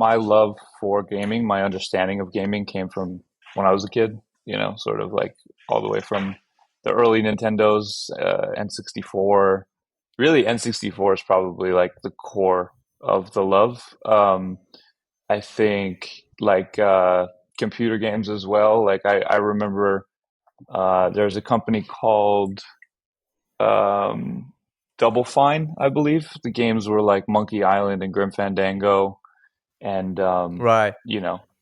my love for gaming, my understanding of gaming came from when I was a kid, sort of like all the way from the early Nintendos, N64. Really, N64 is probably like the core of the love. I think like computer games as well. Like I remember there's a company called um, Double Fine, I believe. The games were like Monkey Island and Grim Fandango, and Right.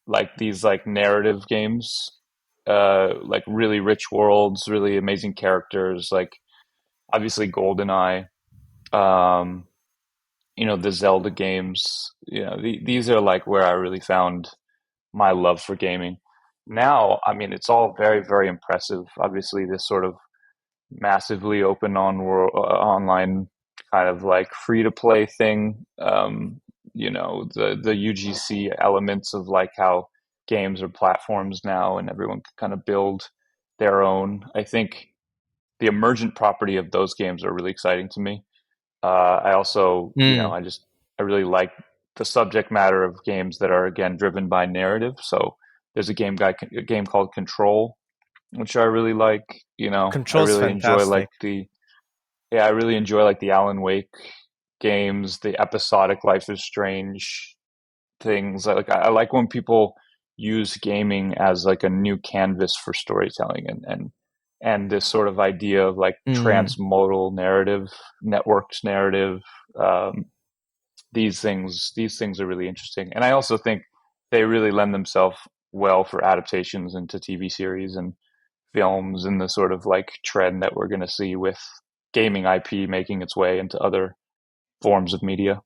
like these like narrative games, like really rich worlds, really amazing characters, like obviously GoldenEye, um, the Zelda games. These are like where I really found my love for gaming. Now, I mean, it's all very, very impressive. Obviously, this sort of massively open online kind of like free to play thing. The UGC elements of like how games are platforms now, and everyone can kind of build their own. I think the emergent property of those games are really exciting to me. I also, Mm. I really like the subject matter of games that are again driven by narrative. So there's a game called Control, which I really like. I Control's really enjoy like fantastic. I really enjoy like the Alan Wake games, the episodic Life is Strange things. I like when people use gaming as like a new canvas for storytelling, and this sort of idea of like Mm. transmodal narrative, networked narrative. Um, these things are really interesting, and I also think they really lend themselves well for adaptations into TV series and films, and the sort of like trend that we're going to see with gaming IP making its way into other forms of media.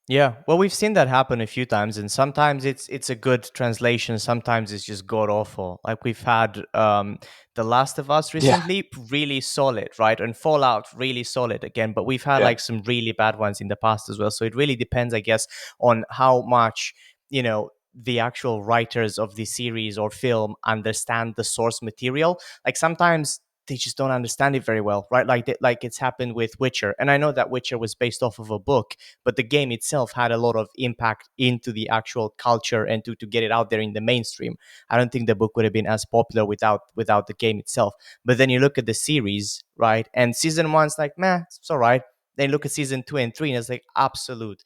Yeah, well, we've seen that happen a few times, and sometimes it's a good translation. Sometimes it's just god awful. Like we've had The Last of Us Yeah, recently, really solid, right? And Fallout, really solid again. But we've had yeah, like some really bad ones in the past as well. So it really depends, I guess, on how much the actual writers of the series or film understand the source material. Like sometimes they just don't understand it very well, right? Like it's happened with Witcher, and I know that Witcher was based off of a book, but the game itself had a lot of impact into the actual culture and to get it out there in the mainstream. I don't think the book would have been as popular without the game itself. But then you look at the series, right? And season one's like, meh, it's all right. Then you look at season two and three, and it's like absolute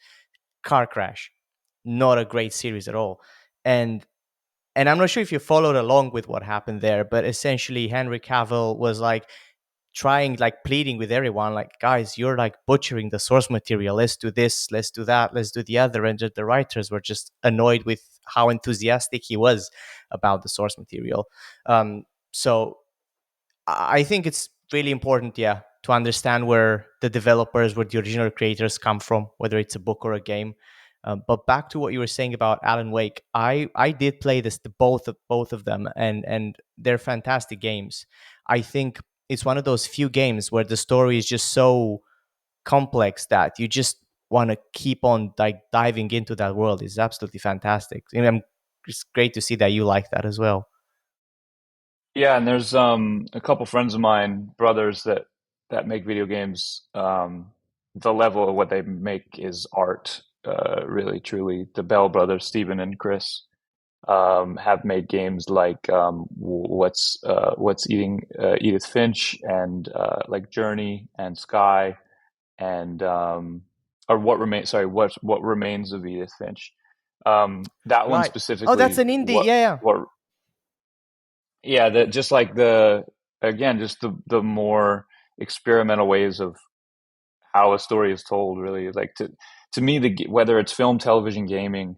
car crash. Not a great series at all. And I'm not sure if you followed along with what happened there, but essentially Henry Cavill was like trying, like pleading with everyone, like, guys, you're like butchering the source material. Let's do this, let's do that, let's do the other. And the writers were just annoyed with how enthusiastic he was about the source material. So I think it's really important, yeah, to understand where the developers, where the original creators come from, whether it's a book or a game. But back to what you were saying about Alan Wake, I did play both of them, and they're fantastic games. I think it's one of those few games where the story is just so complex that you just want to keep on like diving into that world. It's absolutely fantastic. And it's great to see that you like that as well. yeah. And there's a couple friends of mine, brothers that make video games. The level of what they make is art. Really, truly, the Bell brothers, Stephen and Chris, have made games like what's eating Edith Finch, and like Journey and Sky, and or what remains sorry what remains of Edith Finch. That one Right. Oh, that's specifically, an indie. Yeah, yeah. what yeah, that just like the again just the more experimental ways of how a story is told, really like to me, whether it's film, television, gaming,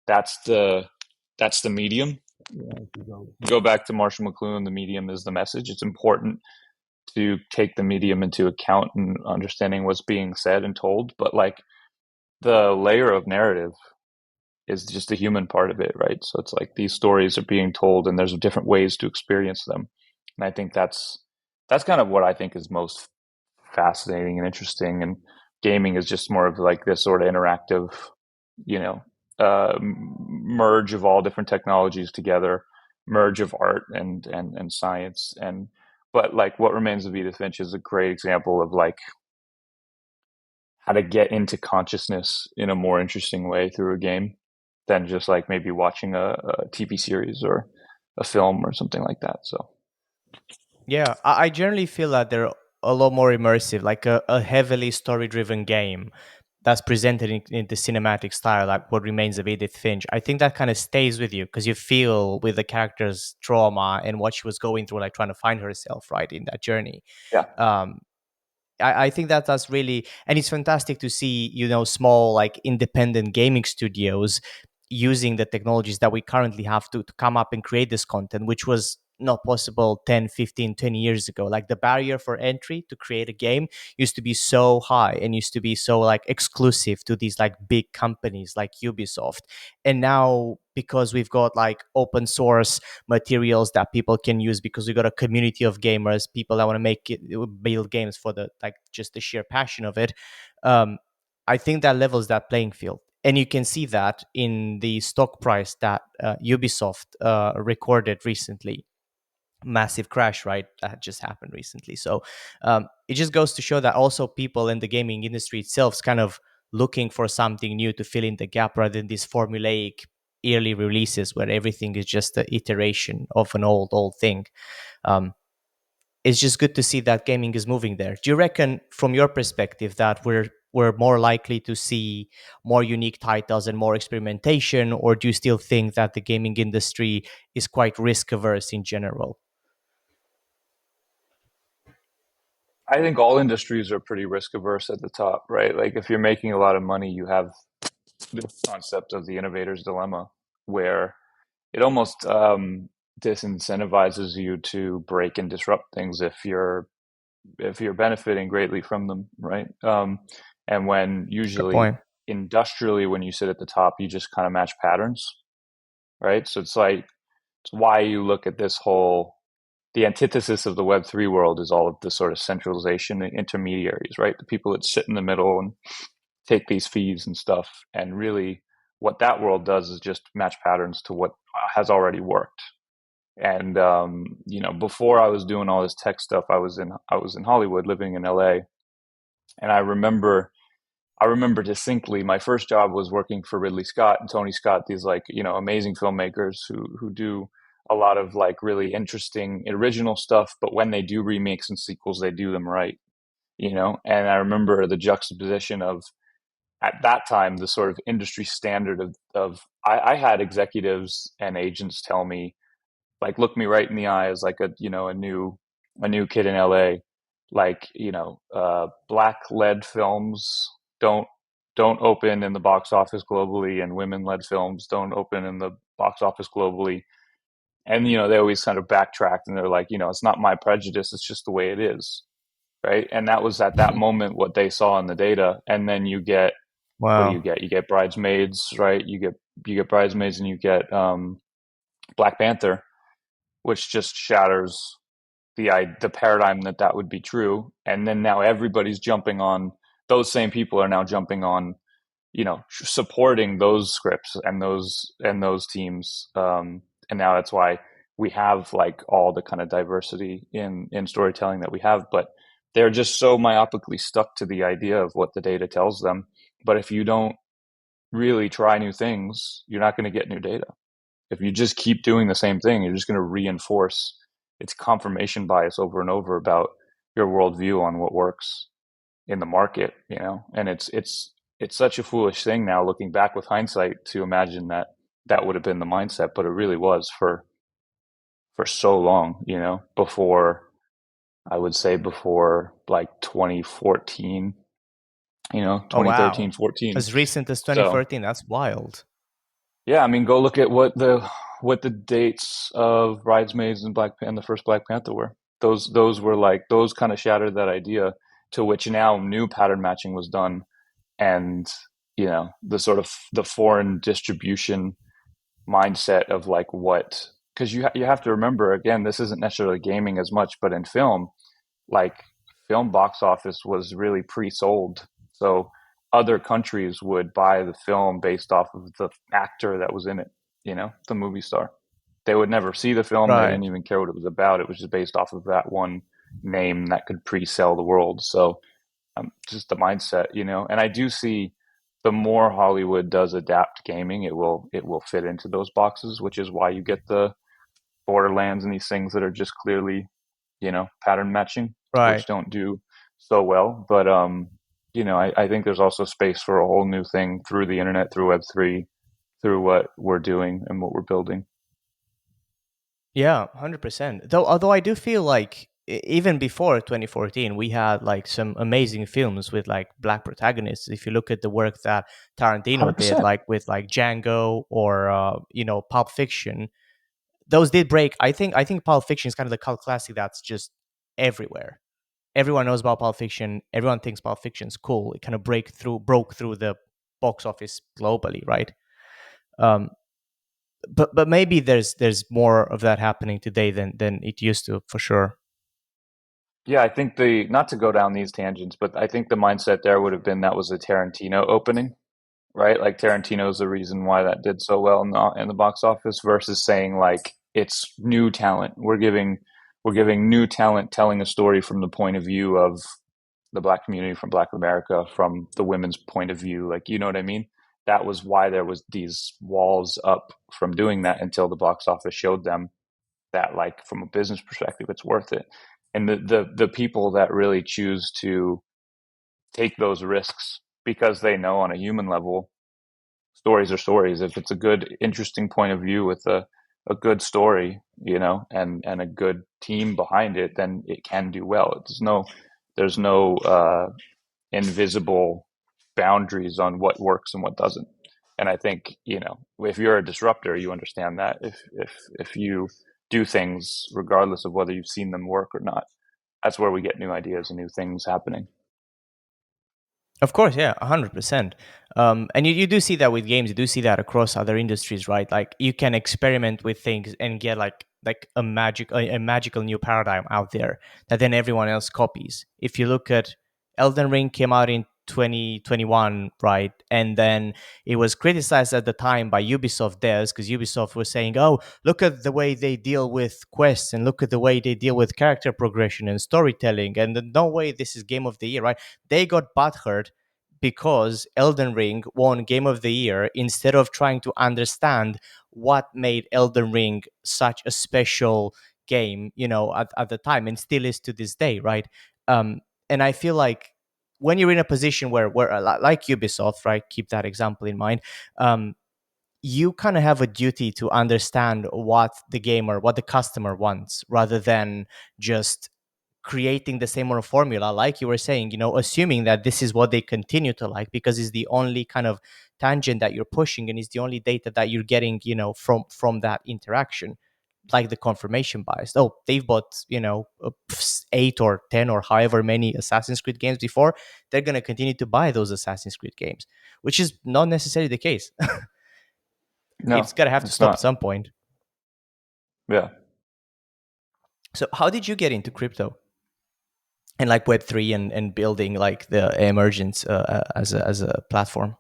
that's the medium. Yeah, if you go back to Marshall McLuhan, the medium is the message. It's important to take the medium into account and understanding what's being said and told, but like the layer of narrative is just the human part of it, right? So it's like these stories are being told, and there's different ways to experience them, and I think that's kind of what I think is most fascinating and interesting. And gaming is just more of like this sort of interactive, you know, merge of all different technologies together, merge of art and science. And but like what remains of Edith Finch is a great example of like how to get into consciousness in a more interesting way through a game than just like maybe watching a TV series or a film or something like that. So Yeah, I generally feel that they're a lot more immersive, like a heavily story-driven game that's presented in the cinematic style, like what remains of Edith Finch. I think that kind of stays with you because you feel with the character's trauma and what she was going through, like trying to find herself, right, in that journey. yeah, Um, I think that that's really, and it's fantastic to see, small like independent gaming studios using the technologies that we currently have to come up and create this content, which was not possible 10, 15, 20 years ago. Like the barrier for entry to create a game used to be so high and used to be so like exclusive to these like big companies like Ubisoft. And now because we've got like open source materials that people can use, because we got a community of gamers, people that want to build games for the like just the sheer passion of it. um I think that levels that playing field, and you can see that in the stock price that Ubisoft recorded recently. Massive crash, right, that just happened recently. So it just goes to show that also people in the gaming industry itself is kind of looking for something new to fill in the gap rather than these formulaic yearly releases where everything is just an iteration of an old thing. um, it's just good to see that gaming is moving there. Do you reckon, from your perspective, that we're more likely to see more unique titles and more experimentation, or do you still think that the gaming industry is quite risk averse in general? I think all industries are pretty risk averse at the top, right? Like if you're making a lot of money, you have the concept of the innovator's dilemma, where it almost disincentivizes you to break and disrupt things if you're benefiting greatly from them, right? And when Good usually point. industrially, when you sit at the top, you just kind of match patterns, right? So it's like it's why you look at this whole the antithesis of the Web3 world is all of the sort of centralization and intermediaries, right? The people that sit in the middle and take these fees and stuff. And really, what that world does is just match patterns to what has already worked. And before I was doing all this tech stuff, I was in Hollywood, living in LA, and I remember distinctly my first job was working for Ridley Scott and Tony Scott, these like, amazing filmmakers who do a lot of like really interesting original stuff, but when they do remakes and sequels, they do them right, And I remember the juxtaposition of at that time the sort of industry standard of I had executives and agents tell me, like, look me right in the eye as like a new kid in LA, like, black led films don't don't open in the box office globally, and women led films don't open in the box office globally. And they always kind of backtracked, and they're like, it's not my prejudice, it's just the way it is, right? And that was at that moment what they saw in the data. And then you get, what do you Wow. get? You get Bridesmaids, right? You get Bridesmaids, and you get Black Panther, which just shatters the paradigm that that would be true. And then now everybody's jumping on, those same people are now jumping on, supporting those scripts and those teams. And now that's why we have like all the kind of diversity in storytelling that we have. But they're just so myopically stuck to the idea of what the data tells them. But if you don't really try new things, you're not going to get new data. If you just keep doing the same thing, you're just going to reinforce its confirmation bias over and over about your worldview on what works in the market, And it's such a foolish thing now, looking back with hindsight, to imagine that that would have been the mindset, but it really was for so long, before, I would say, before like 2014, Oh 2013, wow. 14. As recent as So 2014, that's wild. yeah, I mean, go look at what the dates of Bridesmaids and the first Black Panther were. Those were like, those kind of shattered that idea, to which now new pattern matching was done. And the sort of the foreign distribution mindset of like, what, because you have to remember, again, this isn't necessarily gaming as much, but in film, like, film box office was really pre-sold. So other countries would buy the film based off of the actor that was in it, the movie star. They would never see the film. They Right. didn't even care what it was about. It was just based off of that one name that could pre-sell the world. So just the mindset, you know. And I do see the more Hollywood does adapt gaming, it will fit into those boxes, which is why you get the Borderlands and these things that are just clearly, you know, pattern matching, which Right. don't do so well. But you know, I think there's also space for a whole new thing through the internet, through Web3, through what we're doing and what we're building. Yeah, 100%. Though, although I do feel like even before 2014, we had like some amazing films with like black protagonists. If you look at the work that Tarantino did, 100%. like with like Django or Pulp Fiction, those did break. I think Pulp Fiction is kind of the cult classic that's just everywhere. Everyone knows about Pulp Fiction. Everyone thinks Pulp Fiction's cool. It kind of broke through the box office globally, right? Um, but maybe there's more of that happening today than it used to, for sure. Yeah, I think the not to go down these tangents, but I think the mindset there would have been that was a Tarantino opening, right? Like Tarantino's the reason why that did so well in the box office versus saying like it's new talent. We're giving new talent telling a story from the point of view of the black community, from Black America, from the women's point of view. Like, you know what I mean? That was why there was these walls up from doing that until the box office showed them that, like, from a business perspective, it's worth it. And the people that really choose to take those risks because they know on a human level stories are stories. If it's a good, interesting point of view with a good story, you know, and a good team behind it, then it can do well. There's no invisible boundaries on what works and what doesn't. And I think, you know, if you're a disruptor, you understand that. If you do things regardless of whether you've seen them work or not, that's where we get new ideas and new things happening. Of course, yeah, 100%. And you do see that with games. You do see that across other industries, right? Like you can experiment with things and get like a magical new paradigm out there that then everyone else copies. If you look at Elden Ring, came out in 2021, right? And then it was criticized at the time by Ubisoft devs because Ubisoft was saying, "Oh, look at the way they deal with quests and look at the way they deal with character progression and storytelling, and no way this is game of the year, right?" They got butthurt because Elden Ring won Game of the Year instead of trying to understand what made Elden Ring such a special game, at the time, and still is to this day, right? Um, and I feel like when you're in a position where like Ubisoft, right? Keep that example in mind. You kind of have a duty to understand what the customer wants, rather than just creating the same or formula, like you were saying, assuming that this is what they continue to like because it's the only kind of tangent that you're pushing and it's the only data that you're getting, from that interaction, like the confirmation bias. Oh, they've bought, 8 or 10 or however many Assassin's Creed games before, they're going to continue to buy those Assassin's Creed games, which is not necessarily the case. No, It's got to have to it's stop at not. some point. Yeah. So how did you get into crypto and like Web3 and building like the Emergence as a platform?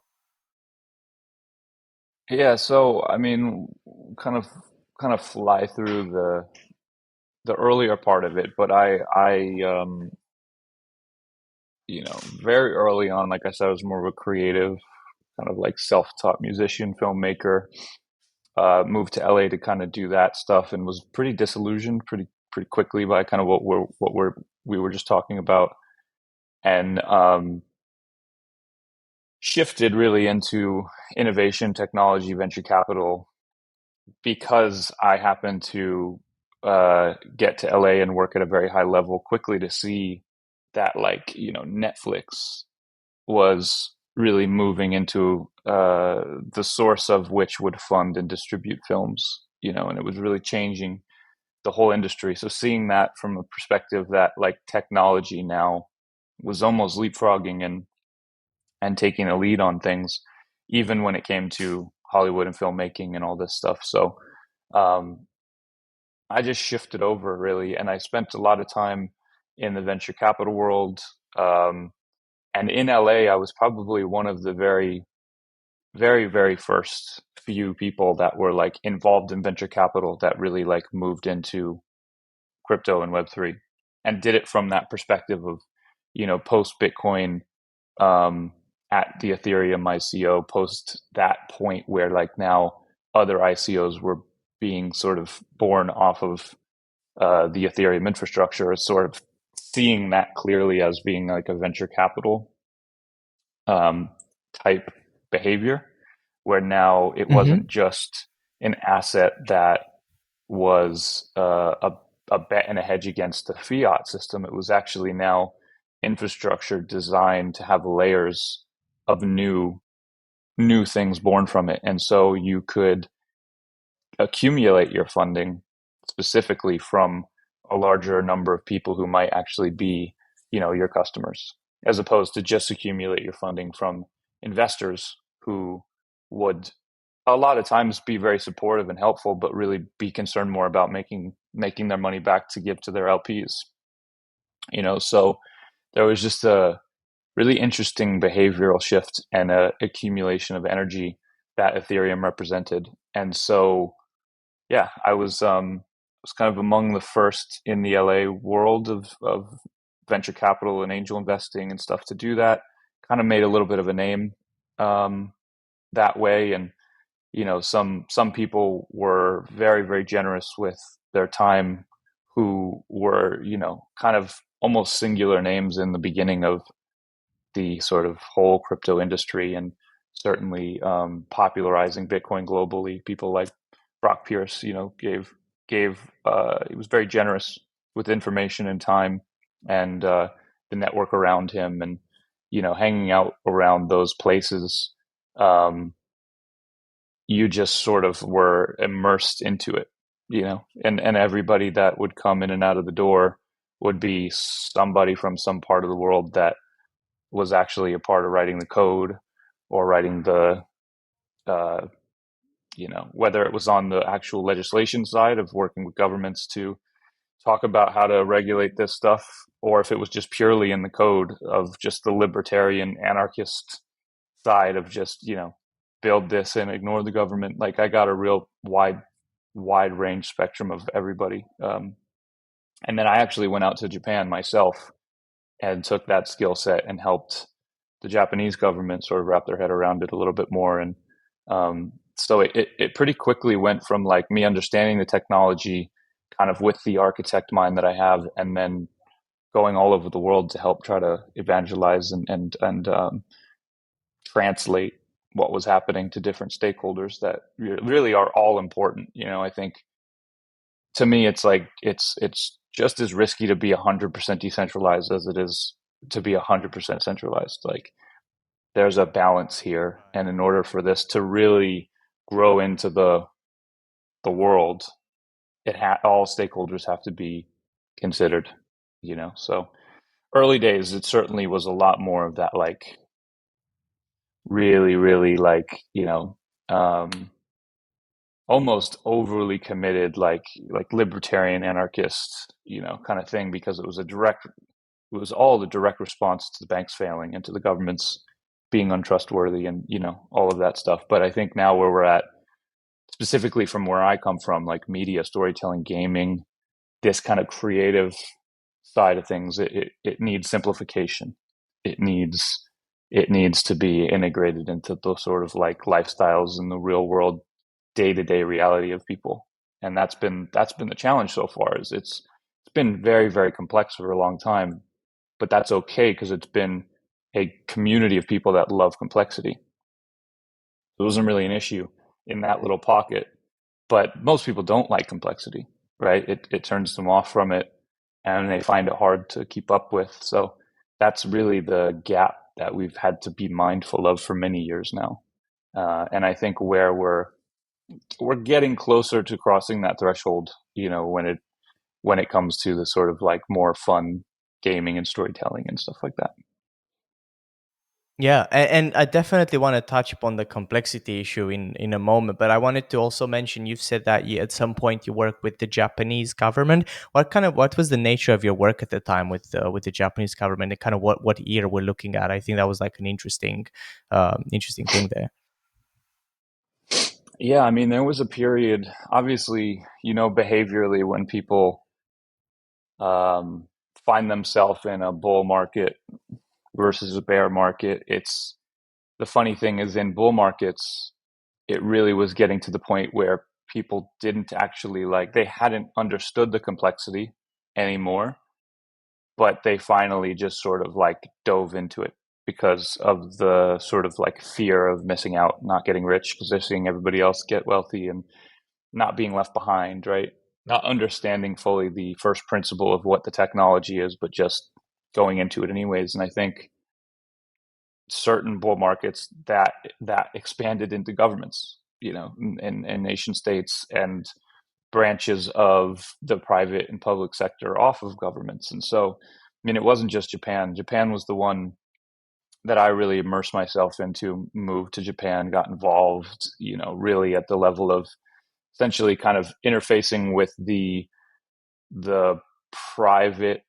Yeah, so I mean, kind of kind of fly through the earlier part of it, but I you know, very early on, like I said, I was more of a creative, kind of like self-taught musician, filmmaker. Moved to LA to kind of do that stuff and was pretty disillusioned pretty quickly by kind of we were just talking about, and shifted really into innovation, technology, venture capital because I happened to get to LA and work at a very high level quickly to see that, like, you know, Netflix was really moving into the source of which would fund and distribute films, you know, and it was really changing the whole industry. So seeing that from a perspective that, like, technology now was almost leapfrogging and taking a lead on things, even when it came to Hollywood and filmmaking and all this stuff. So um, I just shifted over really, and I spent a lot of time in the venture capital world. Um, and in LA, I was probably one of the very, very, very first few people that were like involved in venture capital that really like moved into crypto and Web3 and did it from that perspective of post Bitcoin, at the Ethereum ICO, post that point where like now other ICOs were being sort of born off of the Ethereum infrastructure, sort of seeing that clearly as being like a venture capital um, type behavior, where now it Mm-hmm. wasn't just an asset that was a bet and a hedge against the fiat system. It was actually now infrastructure designed to have layers of new things born from it. And so you could accumulate your funding specifically from a larger number of people who might actually be, your customers, as opposed to just accumulate your funding from investors who would a lot of times be very supportive and helpful, but really be concerned more about making their money back to give to their LPs. So there was just a really interesting behavioral shift and a accumulation of energy that Ethereum represented. And so, yeah, I was kind of among the first in the LA world of venture capital and angel investing and stuff to do that. Kind of made a little bit of a name um, that way, and some people were very, very generous with their time, who were kind of almost singular names in the beginning of the sort of whole crypto industry, and certainly popularizing Bitcoin globally. People like Brock Pierce, gave he was very generous with information and time, and the network around him, and hanging out around those places. You just sort of were immersed into it, and everybody that would come in and out of the door would be somebody from some part of the world that was actually a part of writing the code, or writing the uh, whether it was on the actual legislation side of working with governments to talk about how to regulate this stuff, or if it was just purely in the code of just the libertarian anarchist side of just build this and ignore the government. Like, I got a real wide range spectrum of everybody. And then I actually went out to Japan myself and took that skill set and helped the Japanese government sort of wrap their head around it a little bit more. And so it pretty quickly went from like me understanding the technology kind of with the architect mind that I have, and then going all over the world to help try to evangelize and translate what was happening to different stakeholders that really are all important. I think, to me, it's like it's just as risky to be 100% decentralized as it is to be 100% centralized. Like, there's a balance here, and in order for this to really grow into the world, all stakeholders have to be considered. So early days, it certainly was a lot more of that, like really, really, like almost overly committed, like libertarian anarchist, kind of thing, because it was all the direct response to the banks failing and to the governments being untrustworthy, and all of that stuff. But I think now where we're at, specifically from where I come from, like media, storytelling, gaming, this kind of creative side of things, it needs simplification. It needs it needs to be integrated into those sort of like lifestyles and the real world day to day reality of people. And that's been the challenge so far. Is it's been very, very complex for a long time, but that's okay because it's been a community of people that love complexity. It wasn't really an issue in that little pocket, but most people don't like complexity, right? It turns them off from it, and they find it hard to keep up with. So that's really the gap that we've had to be mindful of for many years now. And I think where we're getting closer to crossing that threshold, when it comes to the sort of like more fun gaming and storytelling and stuff like that. Yeah, and I definitely want to touch upon the complexity issue in a moment, but I wanted to also mention you've said that at some point you worked with the Japanese government. What was the nature of your work at the time with the Japanese government, and kind of what year we're looking at? I think that was like an interesting thing there. Yeah, I mean, there was a period, obviously, behaviorally, when people um, find themselves in a bull market versus a bear market. It's the funny thing is in bull markets, it really was getting to the point where people didn't actually like, they hadn't understood the complexity anymore, but they finally just sort of like dove into it because of the sort of like fear of missing out, not getting rich because they're seeing everybody else get wealthy and not being left behind, right? Not understanding fully the first principle of what the technology is, but just going into it anyways. And I think certain bull markets that expanded into governments, and nation states and branches of the private and public sector off of governments. And so, I mean, it wasn't just Japan. Japan was the one that I really immersed myself into, moved to Japan, got involved, really at the level of essentially kind of interfacing with the private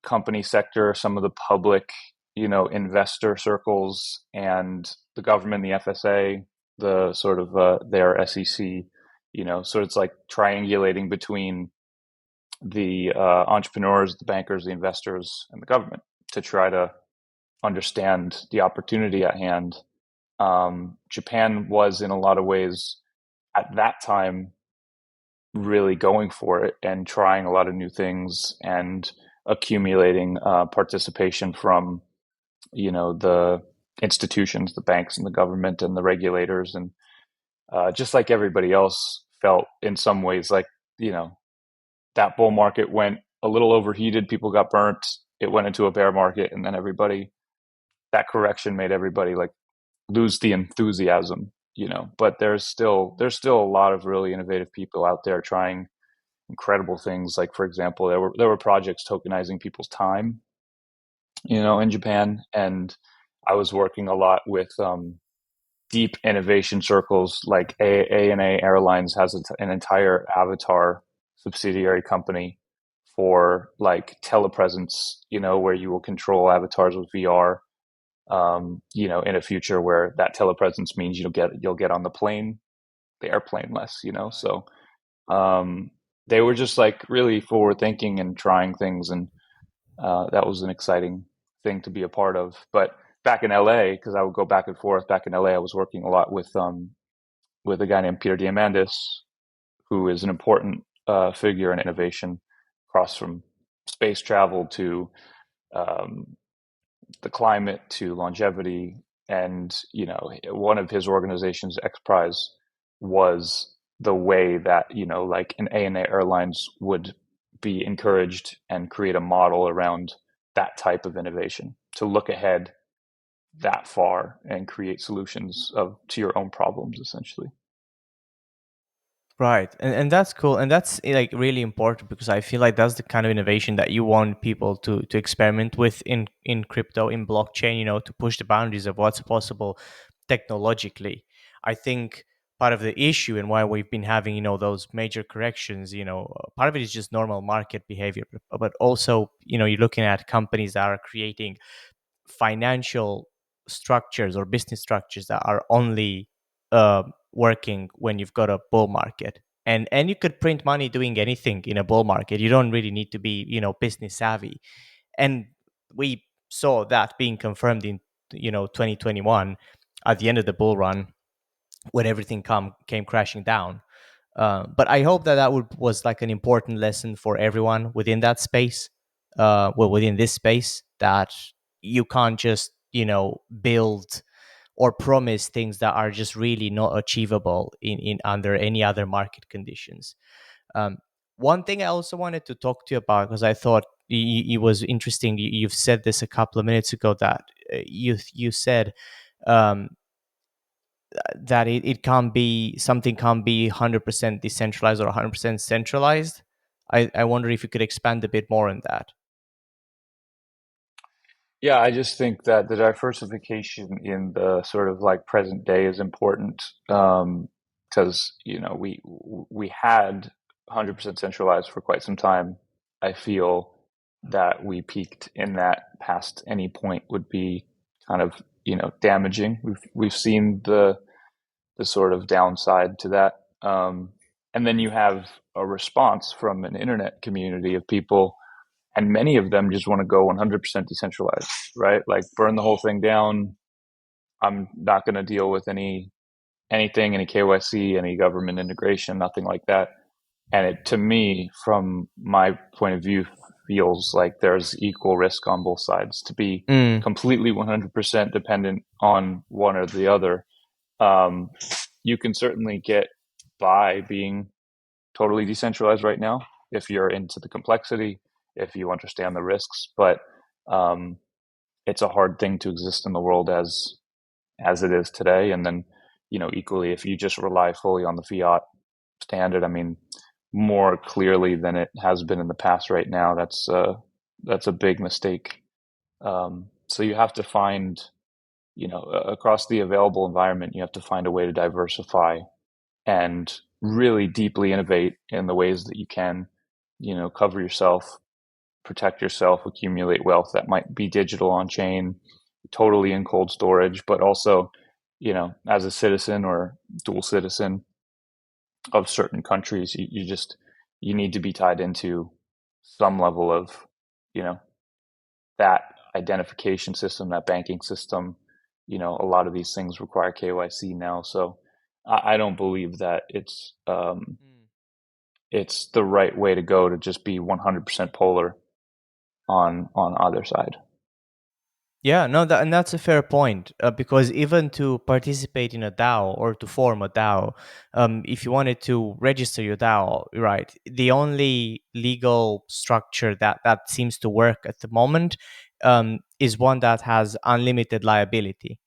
company sector, some of the public, investor circles, and the government, the FSA, the sort of their SEC, so it's like triangulating between the entrepreneurs, the bankers, the investors, and the government to try to understand the opportunity at hand. Japan was in a lot of ways at that time really going for it and trying a lot of new things and accumulating participation from the institutions, the banks and the government and the regulators, and just like everybody else felt in some ways like that bull market went a little overheated, people got burnt, it went into a bear market, and then everybody, that correction made everybody like lose the enthusiasm. But there's still a lot of really innovative people out there trying incredible things. Like, for example, there were projects tokenizing people's time, in Japan, and I was working a lot with deep innovation circles. Like ANA Airlines has an entire avatar subsidiary company for like telepresence, where you will control avatars with VR. In a future where that telepresence means you'll get on the airplane less. Right. So um, they were just like really forward thinking and trying things, and that was an exciting thing to be a part of. But back in LA, because I would go back and forth. Back in LA, I was working a lot with a guy named Peter Diamandis, who is an important figure in innovation, across from space travel to um, the climate to longevity. And one of his organizations, X Prize, was the way that like an ANA Airlines would be encouraged and create a model around that type of innovation to look ahead that far and create solutions to your own problems, essentially. Right. And that's cool. And that's like really important because I feel like that's the kind of innovation that you want people to experiment with in crypto, in blockchain, to push the boundaries of what's possible technologically. I think part of the issue and why we've been having, those major corrections, part of it is just normal market behavior, but also, you're looking at companies that are creating financial structures or business structures that are only working when you've got a bull market. And you could print money doing anything in a bull market. You don't really need to be business savvy. And we saw that being confirmed in 2021 at the end of the bull run when everything came crashing down. But I hope that was like an important lesson for everyone within that space, within this space, that you can't just build or promise things that are just really not achievable in under any other market conditions. Um, One thing I also wanted to talk to you about, because I thought it was interesting. You've said this a couple of minutes ago that you said um, that it can't be something can't be 100% decentralized or 100% centralized. I wonder if you could expand a bit more on that. Yeah, I just think that the diversification in the sort of like present day is important, because we had 100% centralized for quite some time. I feel that we peaked in that, past any point would be kind of damaging. We've seen the sort of downside to that, and then you have a response from an internet community of people and many of them just want to go 100% decentralized, right? Like burn the whole thing down. I'm not going to deal with any KYC, any government integration, nothing like that. And it, to me, from my point of view, feels like there's equal risk on both sides. To be Mm, completely 100% dependent on one or the other, um, you can certainly get by being totally decentralized right now if you're into the complexity, if you understand the risks. But um, it's a hard thing to exist in the world as it is today. And then, equally, if you just rely fully on the fiat standard, I mean, more clearly than it has been in the past right now, that's a big mistake. So you have to find, across the available environment, you have to find a way to diversify and really deeply innovate in the ways that you can, cover yourself, protect yourself, accumulate wealth that might be digital on chain, totally in cold storage, but also, as a citizen or dual citizen of certain countries, you need to be tied into some level of, you know, that identification system, that banking system. A lot of these things require KYC now, so I don't believe that it's the right way to go to just be 100% polar on either side. yeah, no, and that's a fair point, because even to participate in a DAO or to form a DAO, if you wanted to register your DAO, right, the only legal structure that seems to work at the moment is one that has unlimited liability,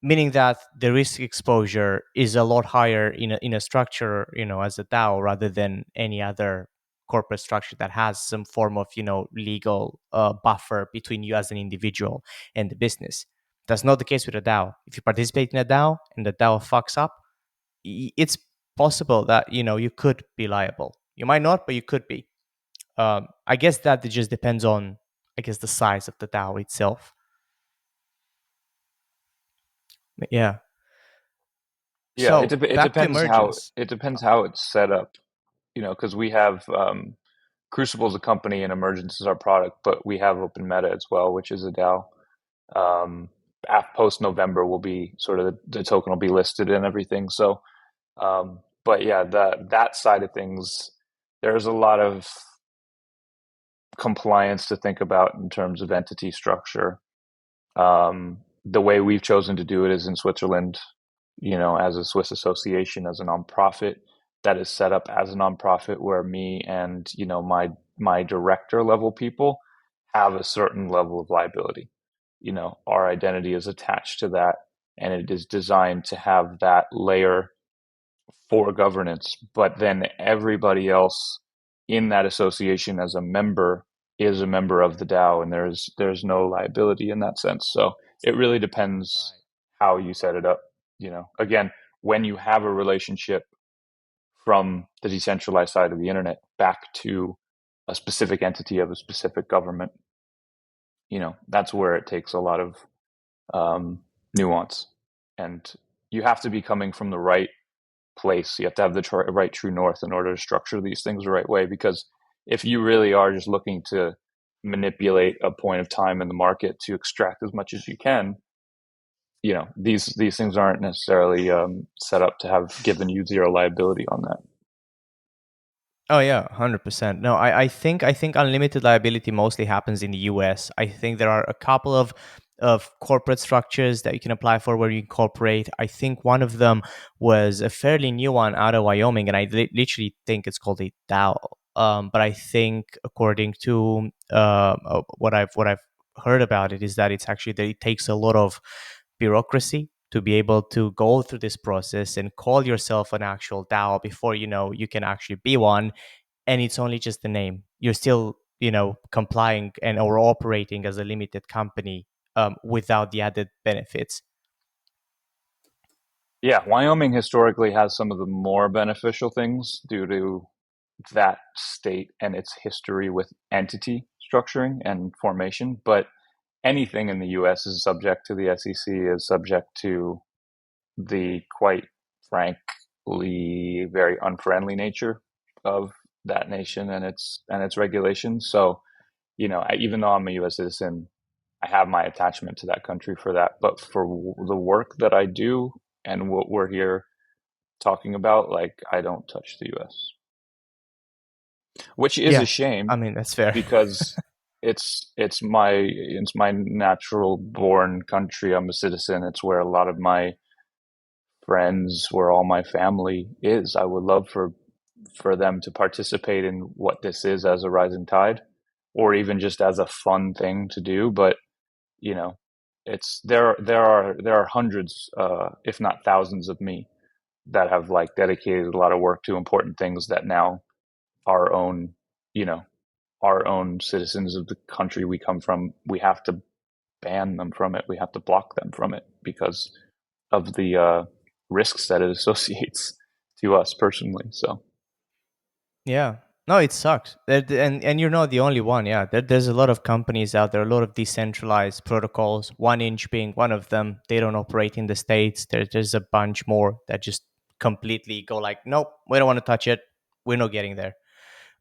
meaning that the risk exposure is a lot higher in a structure, as a DAO, rather than any other corporate structure that has some form of, legal buffer between you as an individual and the business. That's not the case with a DAO. If you participate in a DAO and the DAO fucks up, it's possible that, you could be liable. You might not, but you could be. I guess that it just depends on, I guess, the size of the DAO itself. But yeah. Yeah, So back to emergence. it depends how it's set up. Because we have Crucible is a company and Emergence is our product, but we have Open Meta as well, which is a DAO. Um, Post November will be sort of the token will be listed and everything. So, but yeah, that side of things, there's a lot of compliance to think about in terms of entity structure. The way we've chosen to do it is in Switzerland, as a Swiss association, as a nonprofit that is set up as a nonprofit where me and, my director level people have a certain level of liability. Our identity is attached to that and it is designed to have that layer for governance, but then everybody else in that association as a member is a member of the DAO, and there's no liability in that sense. So it really depends how you set it up. Again, when you have a relationship from the decentralized side of the internet back to a specific entity of a specific government, that's where it takes a lot of nuance, and you have to be coming from the right place. You have to have the right true north in order to structure these things the right way. Because if you really are just looking to manipulate a point of time in the market to extract as much as you can, these things aren't necessarily set up to have given you zero liability on that. Oh yeah, 100%. No, I think unlimited liability mostly happens in the US. I think there are a couple of corporate structures that you can apply for where you incorporate. I think one of them was a fairly new one out of Wyoming, and I literally think it's called a DAO. But I think according to what I've heard about it is that it's actually that it takes a lot of bureaucracy to be able to go through this process and call yourself an actual DAO before you can actually be one. And it's only just the name. You're still complying and or operating as a limited company, without the added benefits. Yeah, Wyoming historically has some of the more beneficial things due to that state and its history with entity structuring and formation. But anything in the US is subject to the SEC, is subject to the quite frankly very unfriendly nature of that nation and its regulations. So even though I'm a U.S. citizen, I have my attachment to that country for that. But for the work that I do and what we're here talking about, like, I don't touch the U.S., which is a Yeah, I shame mean that's fair. because it's my natural born country. I'm a citizen. It's where a lot of my friends, where all my family is. I would love for them to participate in what this is as a rising tide, or even just as a fun thing to do. But you know, it's there are hundreds, if not thousands, of me that have like dedicated a lot of work to important things that now our own, you know, our own citizens of the country we come from, we have to ban them from it. We have to block them from it because of the risks that it associates to us personally. So Yeah. No, it sucks. And you're not the only one. Yeah. There's a lot of companies out there, a lot of decentralized protocols, 1inch being one of them. They don't operate in the States. There's a bunch more that just completely go like, nope, we don't want to touch it. We're not getting there.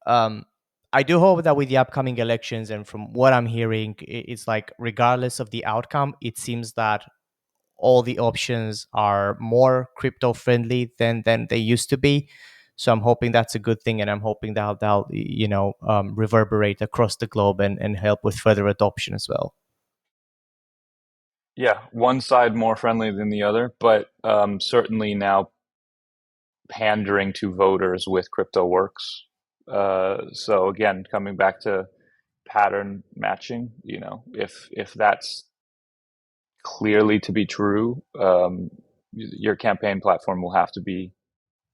Um, I do hope that with the upcoming elections and from what I'm hearing, it's like regardless of the outcome, it seems that all the options are more crypto friendly than they used to be. So I'm hoping that's a good thing, and I'm hoping that they'll reverberate across the globe and help with further adoption as well. yeah, one side more friendly than the other, but certainly now pandering to voters with crypto works. So again, coming back to pattern matching, if that's clearly to be true, your campaign platform will have to be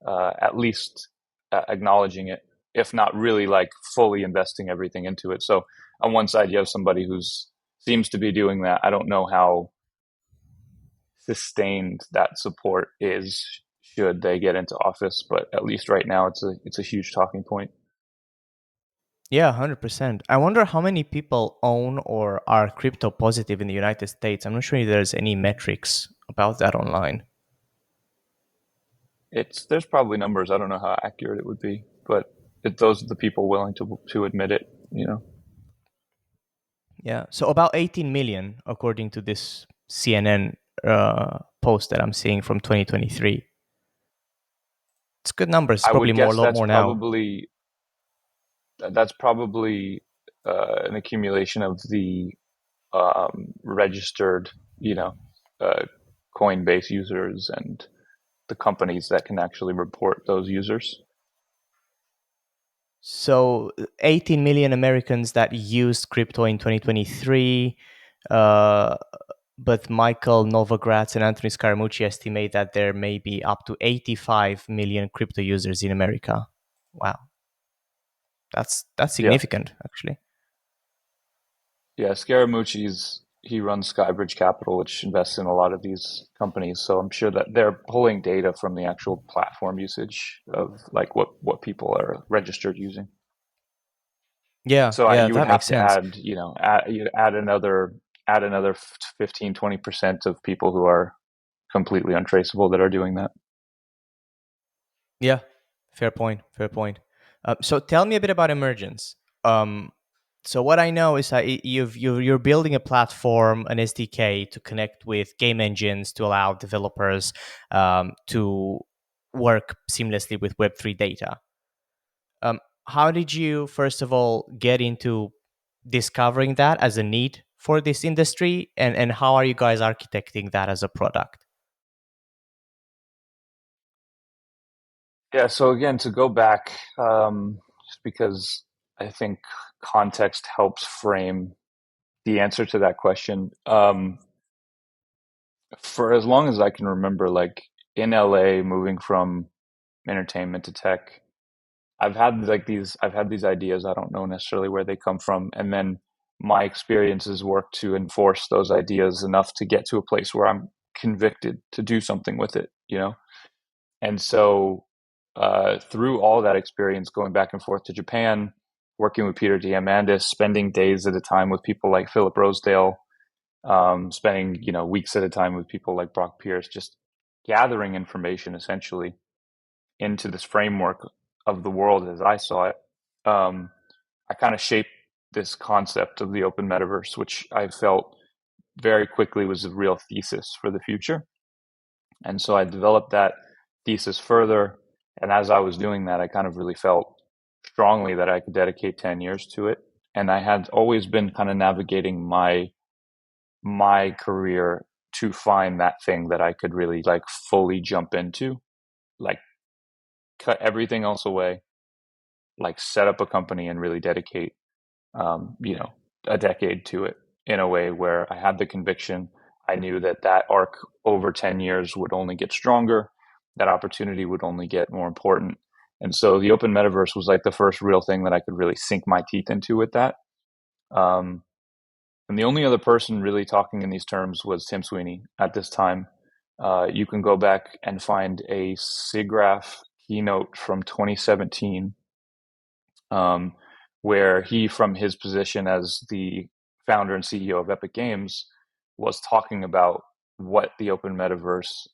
at least acknowledging it, if not really like fully investing everything into it. So on one side, you have somebody who's seems to be doing that. I don't know how sustained that support is should they get into office, but at least right now, it's a huge talking point. Yeah, 100%. I wonder how many people own or are crypto positive in the United States. I'm not sure if there's any metrics about that online. There's probably numbers. I don't know how accurate it would be, but those are the people willing to admit it. Yeah. So about 18 million, according to this CNN post that I'm seeing from 2023. It's good numbers. It's I probably would more, a guess lot that's more now. probably that's probably an accumulation of the registered, uh, Coinbase users and the companies that can actually report those users. So 18 million Americans that used crypto in 2023. Uh, but Michael Novogratz and Anthony Scaramucci estimate that there may be up to 85 million crypto users in America. Wow, that's Yeah, significant, actually. yeah. Scaramucci's he runs Skybridge Capital, which invests in a lot of these companies. So I'm sure that they're pulling data from the actual platform usage of like what people are registered using. Yeah, So yeah, you would that have makes to sense. add, you add another 15-20% of people who are completely untraceable that are doing that. Yeah, fair point. Fair point. So tell me a bit about Emergence. Um, so what I know is that you're building a platform, an SDK to connect with game engines to allow developers to work seamlessly with Web3 data. How did you, first of all, get into discovering that as a need for this industry, and how are you guys architecting that as a product? Yeah. So again, to go back, just because I think context helps frame the answer to that question. For as long as I can remember, like in LA, moving from entertainment to tech, I've had these ideas. I don't know necessarily where they come from, and then my experiences work to enforce those ideas enough to get to a place where I'm convicted to do something with it. And so, through all that experience, going back and forth to Japan, working with Peter Diamandis, spending days at a time with people like Philip Rosedale, spending weeks at a time with people like Brock Pierce, just gathering information essentially into this framework of the world as I saw it. I kind of shaped this concept of the open metaverse, which I felt very quickly was a real thesis for the future. And so I developed that thesis further. And as I was doing that, I kind of really felt strongly that I could dedicate 10 years to it. And I had always been kind of navigating my career to find that thing that I could really like fully jump into, like cut everything else away, like set up a company and really dedicate, you know, a decade to it in a way where I had the conviction. I knew that that arc over 10 years would only get stronger, that opportunity would only get more important. And so the open metaverse was like the first real thing that I could really sink my teeth into with that. Um, and the only other person really talking in these terms was Tim Sweeney at this time. You can go back and find a SIGGRAPH keynote from 2017, um, where he, from his position as the founder and CEO of Epic Games, was talking about what the open metaverse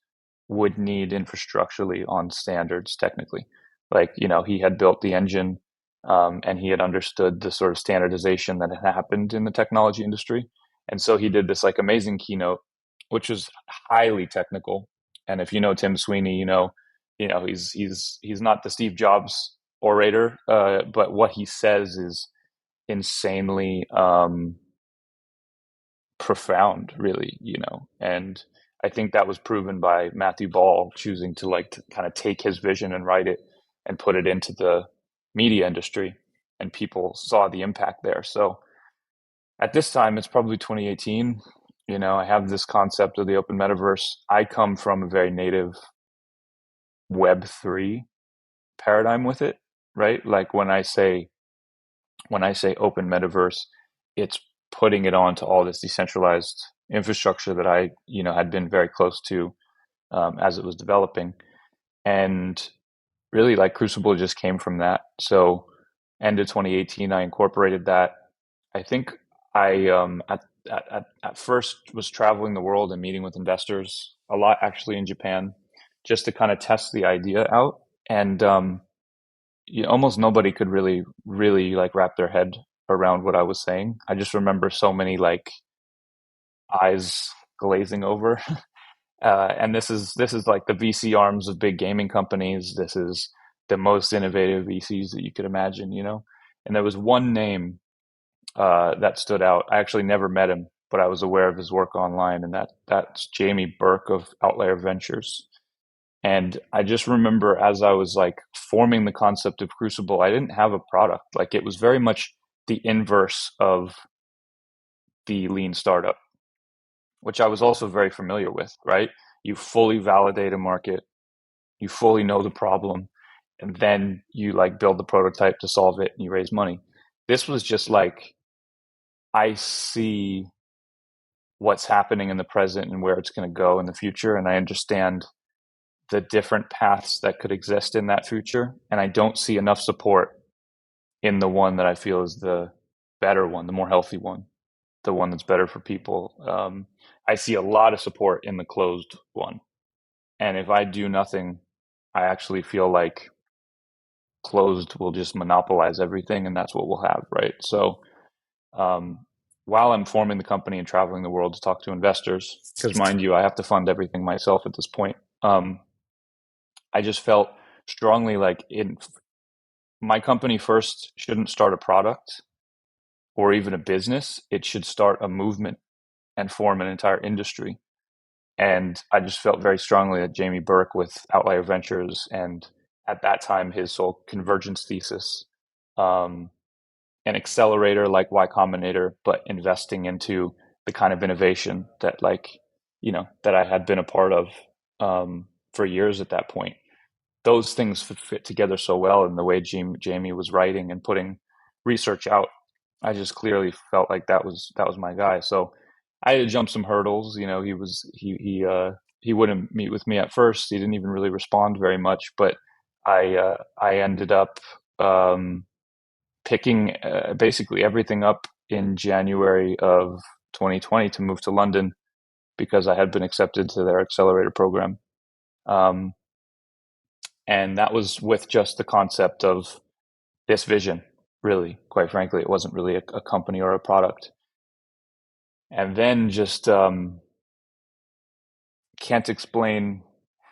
would need infrastructurally on standards technically. Like, you know, he had built the engine, and he had understood the sort of standardization that had happened in the technology industry. And so he did this like amazing keynote, which was highly technical. And if you know Tim Sweeney, he's not the Steve Jobs orator, but what he says is insanely profound, really, and I think that was proven by Matthew Ball choosing to like to kind of take his vision and write it and put it into the media industry, and people saw the impact there. So at this time, it's probably 2018. I have this concept of the open metaverse. I come from a very native web3 paradigm with it, right? Like when I say open metaverse, it's putting it onto all this decentralized infrastructure that I, had been very close to, as it was developing. And really, like, Crucible just came from that. So end of 2018, I incorporated that. I think I at first was traveling the world and meeting with investors a lot, actually in Japan, just to kind of test the idea out. And almost nobody could really like wrap their head around what I was saying. I just remember so many like eyes glazing over. And this is like the VC arms of big gaming companies. This is the most innovative VCs that you could imagine. And there was one name that stood out. I actually never met him, but I was aware of his work online, and that's Jamie Burke of Outlier Ventures. And I just remember, as I was like forming the concept of Crucible, I didn't have a product. Like, it was very much the inverse of the lean startup, which I was also very familiar with, right? You fully validate a market, you fully know the problem, and then you like build the prototype to solve it and you raise money. This was just like, I see what's happening in the present and where it's going to go in the future, and I understand the different paths that could exist in that future. And I don't see enough support in the one that I feel is the better one, the more healthy one, the one that's better for people. I see a lot of support in the closed one. And if I do nothing, I actually feel like closed will just monopolize everything, and that's what we'll have, right? So, um, while I'm forming the company and traveling the world to talk to investors, because mind you, I have to fund everything myself at this point. I just felt strongly like my company first shouldn't start a product or even a business. It should start a movement and form an entire industry. And I just felt very strongly that Jamie Burke with Outlier Ventures, and at that time his whole convergence thesis, um, an accelerator like Y Combinator, but investing into the kind of innovation that that I had been a part of, for years at that point. Those things fit together so well, and the way Jamie was writing and putting research out, I just clearly felt like that was my guy. So I had to jump some hurdles. He wouldn't meet with me at first. He didn't even really respond very much, but I ended up, picking basically everything up in January of 2020 to move to London because I had been accepted to their accelerator program. Um, and that was with just the concept of this vision. really, quite frankly. It wasn't really a company or a product. And then just can't explain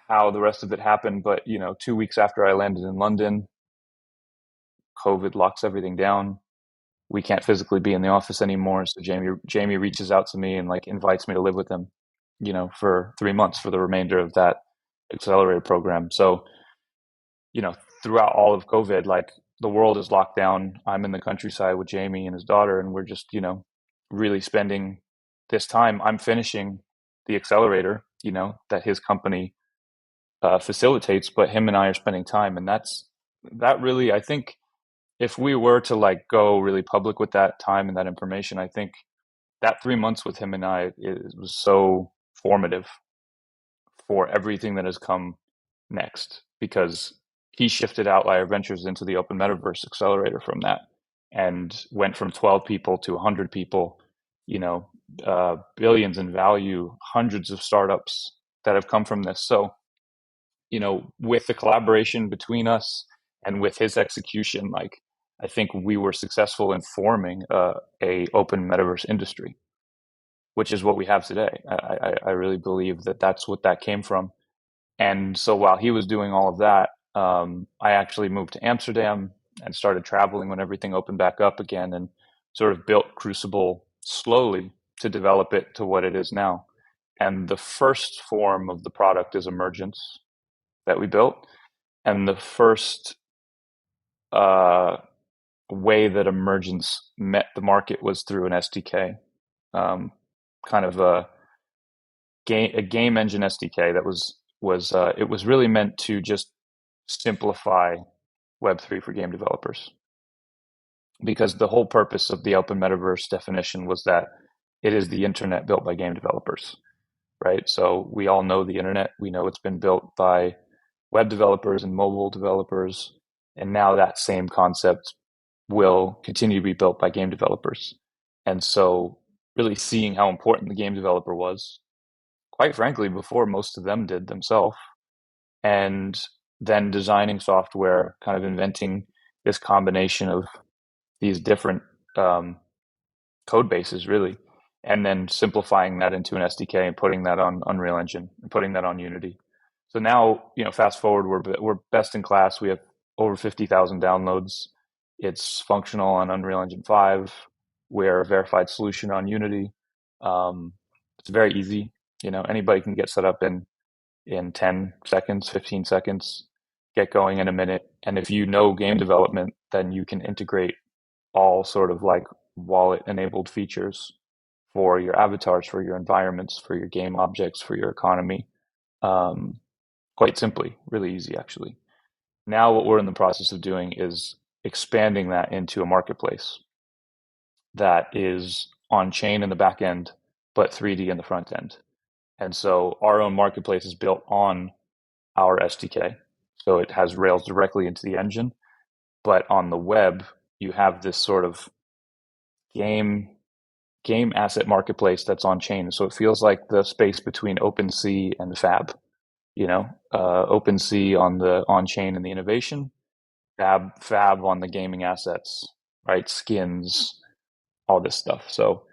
how the rest of it happened, but 2 weeks after I landed in London, COVID locks everything down. We can't physically be in the office anymore. So Jamie reaches out to me and like invites me to live with him, for 3 months for the remainder of that accelerator program. So, you know, throughout all of COVID, like the world is locked down. I'm in the countryside with Jamie and his daughter, and we're just, really spending this time. I'm finishing the accelerator, that his company facilitates, but him and I are spending time. And that really, I think, if we were to like go really public with that time and that information, I think that 3 months with him and I, it was so formative for everything that has come next, because he shifted Outlier Ventures into the Open Metaverse Accelerator from that, and went from 12 people to 100 people, billions in value, hundreds of startups that have come from this. So, with the collaboration between us and with his execution, like I think we were successful in forming a open metaverse industry, which is what we have today. I really believe that that's what that came from. And so while he was doing all of that, I actually moved to Amsterdam and started traveling when everything opened back up again, and sort of built Crucible slowly to develop it to what it is now. And the first form of the product is Emergence that we built. And the first uh, way that Emergence met the market was through an SDK, kind of a game engine SDK that it was really meant to just simplify web3 for game developers, because the whole purpose of the open metaverse definition was that it is the internet built by game developers, right? So we all know the internet. We know it's been built by web developers and mobile developers, and now that same concept will continue to be built by game developers. And so really seeing how important the game developer was, quite frankly, before most of them did themselves, and then designing software, kind of inventing this combination of these different um, code bases, really, and then simplifying that into an SDK and putting that on Unreal Engine and putting that on Unity. So now, fast forward, we're best in class. We have over 50,000 downloads. It's functional on Unreal Engine 5. We're a verified solution on Unity. It's very easy. Anybody can get set up in 10 seconds, 15 seconds, get going in a minute. And if you know game development, then you can integrate all sort of like wallet enabled features for your avatars, for your environments, for your game objects, for your economy. Um, Quite simply, really easy, actually. Now, what we're in the process of doing is expanding that into a marketplace that is on chain in the back end, but 3D in the front end. And so our own marketplace is built on our SDK. So it has Rails directly into the engine. But on the web, you have this sort of game game asset marketplace that's on chain. So it feels like the space between OpenSea and Fab. OpenSea on the on chain and the innovation, Fab on the gaming assets, right? Skins, all this stuff. So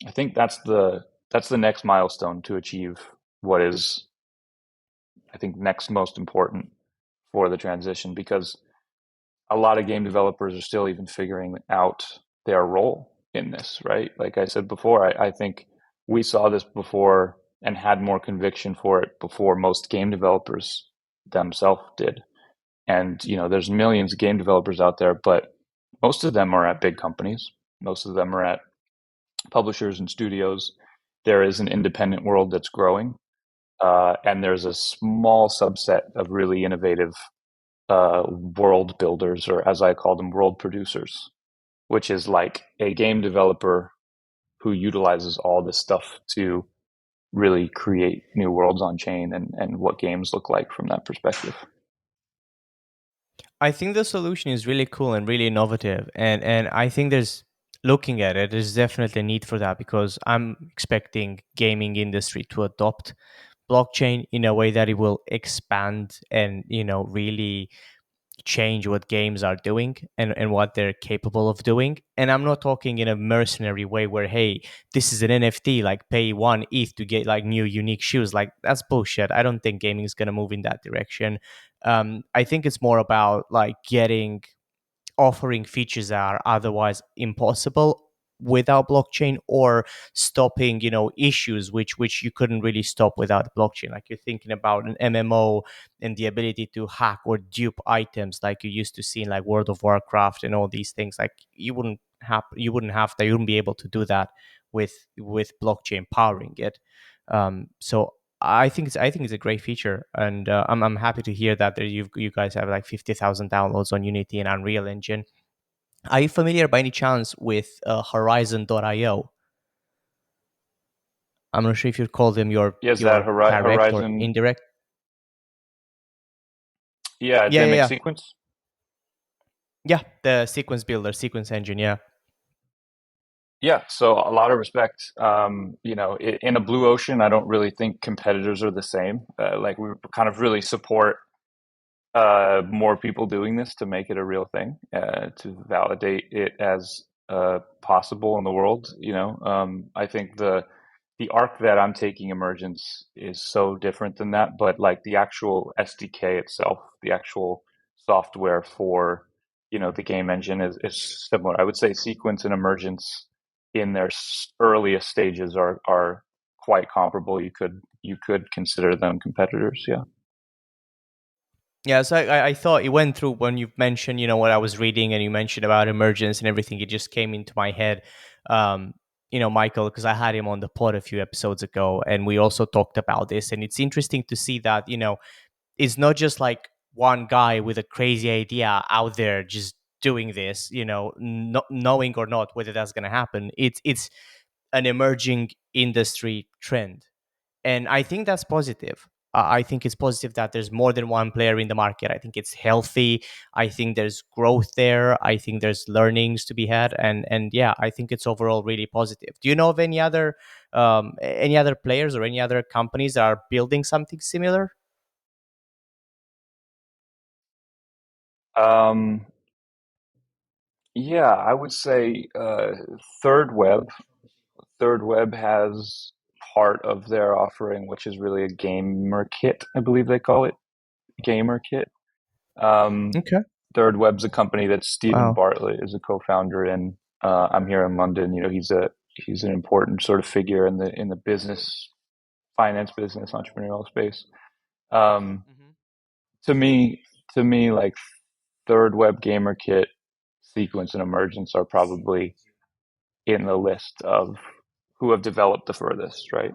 I think that's the next milestone to achieve what is, I think, next most important for the transition, because a lot of game developers are still even figuring out their role in this, right? Like I said before, I think we saw this before and had more conviction for it before most game developers themselves did. And, there's millions of game developers out there, but most of them are at big companies. Most of them are at publishers and studios. There is an independent world that's growing, and there's a small subset of really innovative world builders, or as I call them, world producers, which is like a game developer who utilizes all this stuff to really create new worlds on chain, and what games look like from that perspective. I think the solution is really cool and really innovative, and I think there's looking at it, there's definitely a need for that, because I'm expecting gaming industry to adopt blockchain in a way that it will expand and really change what games are doing and what they're capable of doing. And I'm not talking in a mercenary way where, hey, this is an NFT, like pay 1 ETH to get like new unique shoes. Like that's bullshit. I don't think gaming is going to move in that direction. I think it's more about like getting offering features that are otherwise impossible without blockchain, or stopping issues which you couldn't really stop without blockchain. Like you're thinking about an MMO and the ability to hack or dupe items like you used to see in like World of Warcraft and all these things. Like you wouldn't be able to do that with blockchain powering it. So I think it's a great feature, and I'm happy to hear that you guys have like 50,000 downloads on Unity and Unreal Engine. Are you familiar by any chance with Horizon.io? I'm not sure if you'd call them Yeah, is that your direct or Horizon? indirect. Yeah, Yeah, they yeah, make yeah, sequence. yeah. The sequence builder, sequence engine. Yeah. Yeah, so a lot of respect. In a blue ocean, I don't really think competitors are the same. Like we kind of really support more people doing this to make it a real thing, to validate it as possible in the world. I think the arc that I'm taking Emergence is so different than that, but like the actual SDK itself, the actual software for the game engine is similar. I would say Sequence and Emergence in their earliest stages are quite comparable. You could consider them competitors. Yeah. Yeah, so I thought it went through when you mentioned, what I was reading, and you mentioned about emergence and everything. It just came into my head, um, Michael, because I had him on the pod a few episodes ago, and we also talked about this. And it's interesting to see that, it's not just like one guy with a crazy idea out there just doing this, not knowing or not whether that's going to happen. It's an emerging industry trend, and I think that's positive. I think it's positive that there's more than one player in the market. I think it's healthy. I think there's growth there. I think there's learnings to be had, and yeah, I think it's overall really positive. Do you know of any other players or any other companies that are building something similar? Um, yeah, I would say Third Web. Third Web has part of their offering, which is really a gamer kit, I believe they call it, gamer kit. Um, Okay. Third Web's a company that Stephen Wow. Bartlett is a co-founder in. I'm here in London. He's an important sort of figure in the business, finance business, entrepreneurial space. Um, Hmm. to me, like Third Web Gamer Kit, Sequence, and Emergence are probably in the list of who have developed the furthest, right?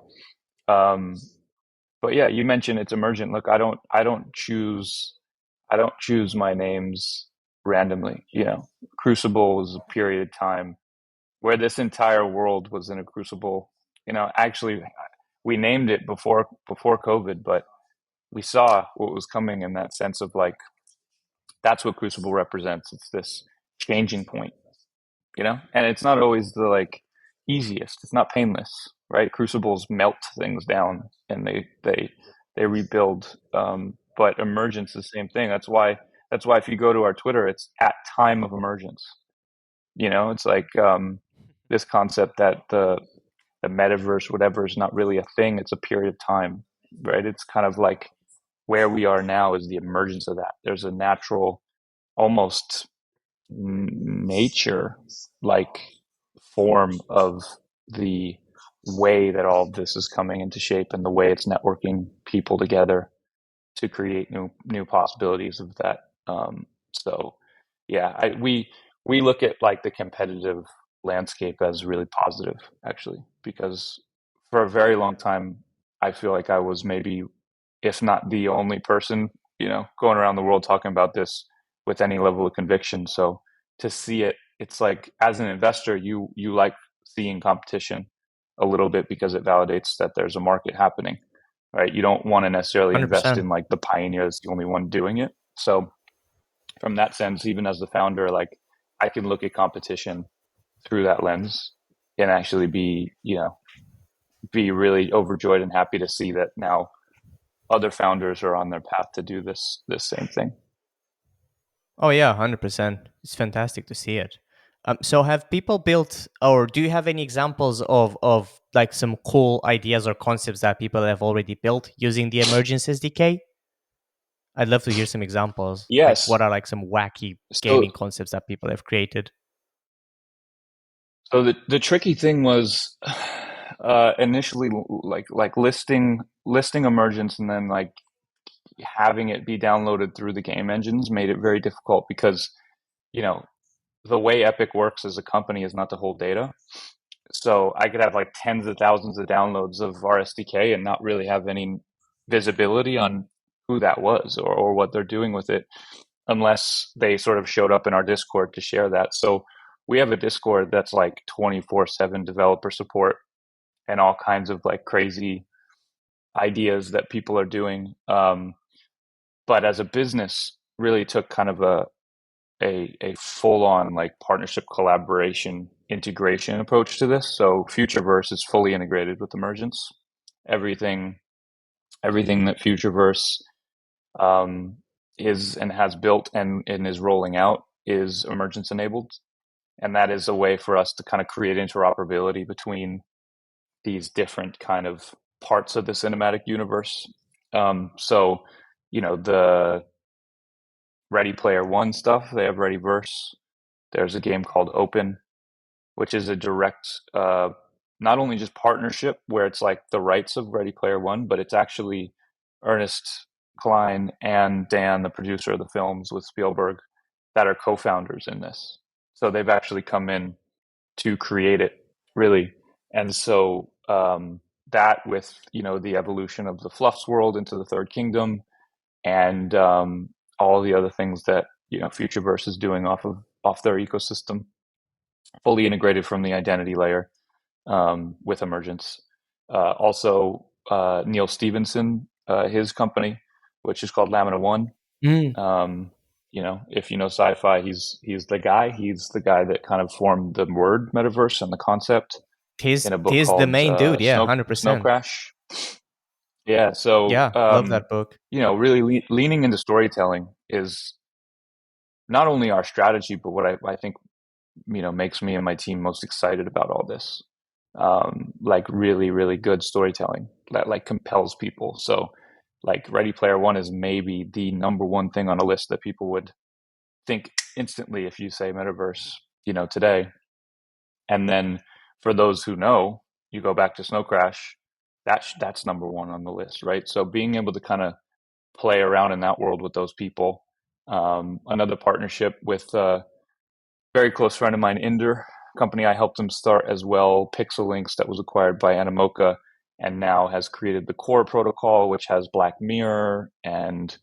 Um, but yeah, you mentioned it's emergent. Look, I don't choose my names randomly. Crucible was a period of time where this entire world was in a crucible. Actually, we named it before COVID, but we saw what was coming in that sense of like that's what crucible represents. It's this changing point, and it's not always the like easiest. It's not painless, right? Crucibles melt things down and they rebuild. But emergence is the same thing. That's why if you go to our Twitter, it's at time of emergence. It's like this concept that the metaverse, whatever, is not really a thing. It's a period of time, right? It's kind of like where we are now is the emergence of that. There's a natural, almost nature like form of the way that all of this is coming into shape and the way it's networking people together to create new possibilities of that. So yeah, we look at like the competitive landscape as really positive actually, because for a very long time I feel like I was maybe, if not the only person, going around the world talking about this with any level of conviction. So to see it, it's like as an investor, you like seeing competition a little bit because it validates that there's a market happening, right? You don't want to necessarily invest 100%. in like the pioneer is the only one doing it. So from that sense, even as the founder, like I can look at competition through that lens and actually be really overjoyed and happy to see that now other founders are on their path to do this same thing. Oh yeah, 100%. It's fantastic to see it. So have people built, or do you have any examples of like some cool ideas or concepts that people have already built using the Emergence SDK? I'd love to hear some examples. Like, Yes. what are like some wacky So gaming concepts that people have created? so the tricky thing was initially like listing Emergence and then like having it be downloaded through the game engines made it very difficult because you know the way Epic works as a company is not to hold data. So I could have like tens of thousands of downloads of our SDK and not really have any visibility on who that was or what they're doing with it unless they sort of showed up in our Discord to share that. So we have a Discord that's like 24/7 developer support and all kinds of like crazy ideas that people are doing. But as a business, really took kind of a full on like partnership collaboration integration approach to this. So Futureverse is fully integrated with Emergence. Everything everything that Futureverse um, is and has built and is rolling out is Emergence enabled, and that is a way for us to kind of create interoperability between these different kind of parts of the cinematic universe. So, the Ready Player One stuff, they have Readyverse. There's a game called Open, which is a direct, not only just partnership where it's like the rights of Ready Player One, but it's actually Ernest Klein and Dan, the producer of the films with Spielberg, that are co-founders in this. So they've actually come in to create it, really. And so that with the evolution of the Fluffs world into the Third Kingdom and all the other things that Futureverse is doing off their ecosystem, fully integrated from the identity layer with Emergence. Also, Neil Stevenson, his company, which is called Lamina One. Mm. Um, if you know sci-fi, he's the guy. He's the guy that kind of formed the word metaverse and the concept He's in a book he's the called main dude. Yeah, Snow 100%. Crash. Yeah, so Yeah, love that book. really leaning into storytelling is not only our strategy, but what I think makes me and my team most excited about all this. Like really, really good storytelling that like compels people. So like Ready Player One is maybe the number one thing on a list that people would think instantly if you say metaverse, today. And then for those who know, you go back to Snow Crash, that's number one on the list, right? So being able to kind of play around in that world with those people. Another partnership with very close friend of mine, Inder, company I helped him start as well, Pixel Links, that was acquired by Animoca and now has created the core protocol, which has Black Mirror and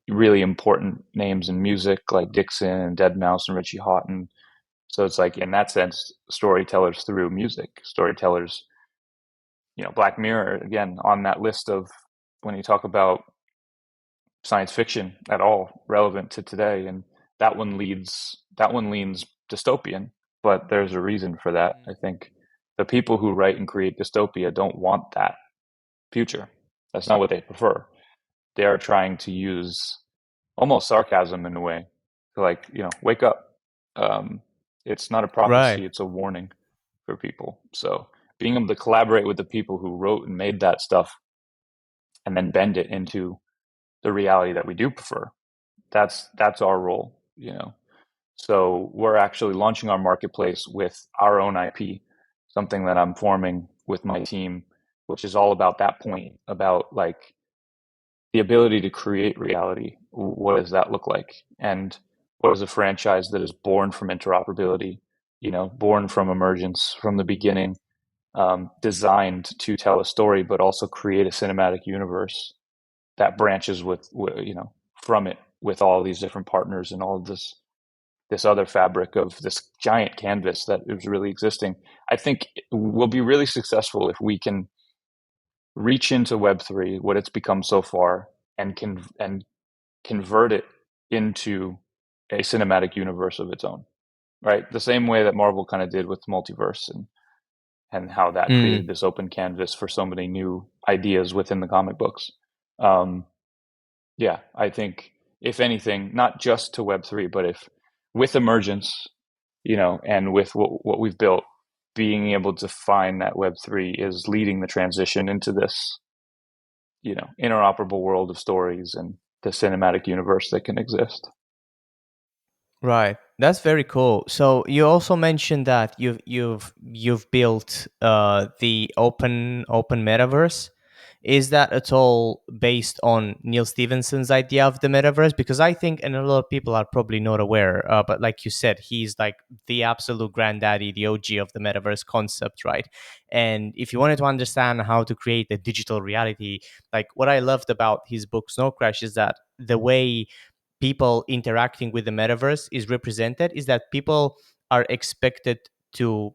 really important names in music like Dixon and Deadmau5 and Richie Hawtin. So it's like in that sense, storytellers through music, storytellers, Black Mirror, again, on that list of when you talk about science fiction at all relevant to today. And that one leans dystopian, but there's a reason for that. I think the people who write and create dystopia don't want that future. That's not what they prefer. They are trying to use almost sarcasm in a way to like, wake up. Um, it's not a Right. prophecy, it's a warning for people. So being able to collaborate with the people who wrote and made that stuff and then bend it into the reality that we do prefer, that's our role. So we're actually launching our marketplace with our own IP, something that I'm forming with my team, which is all about that point, about like the ability to create reality. What does that look like? And what is a franchise that is born from interoperability, born from emergence from the beginning, designed to tell a story, but also create a cinematic universe that branches from it with all these different partners and all of this other fabric of this giant canvas that is really existing. I think we'll be really successful if we can reach into Web3, what it's become so far, and convert it into a cinematic universe of its own. Right, the same way that Marvel kind of did with multiverse and how that created Mm. this open canvas for so many new ideas within the comic books. Um, yeah, I think if anything, not just to Web3, but if with Emergence, and with what we've built, being able to find that Web3 is leading the transition into this, interoperable world of stories and the cinematic universe that can exist. Right. That's very cool. So you also mentioned that you've built the open metaverse. Is that at all based on Neil Stephenson's idea of the metaverse? Because I think, and a lot of people are probably not aware, but like you said, he's like the absolute granddaddy, the OG of the metaverse concept, right? And if you wanted to understand how to create a digital reality, like what I loved about his book Snow Crash is that the way people interacting with the metaverse is represented is that people are expected to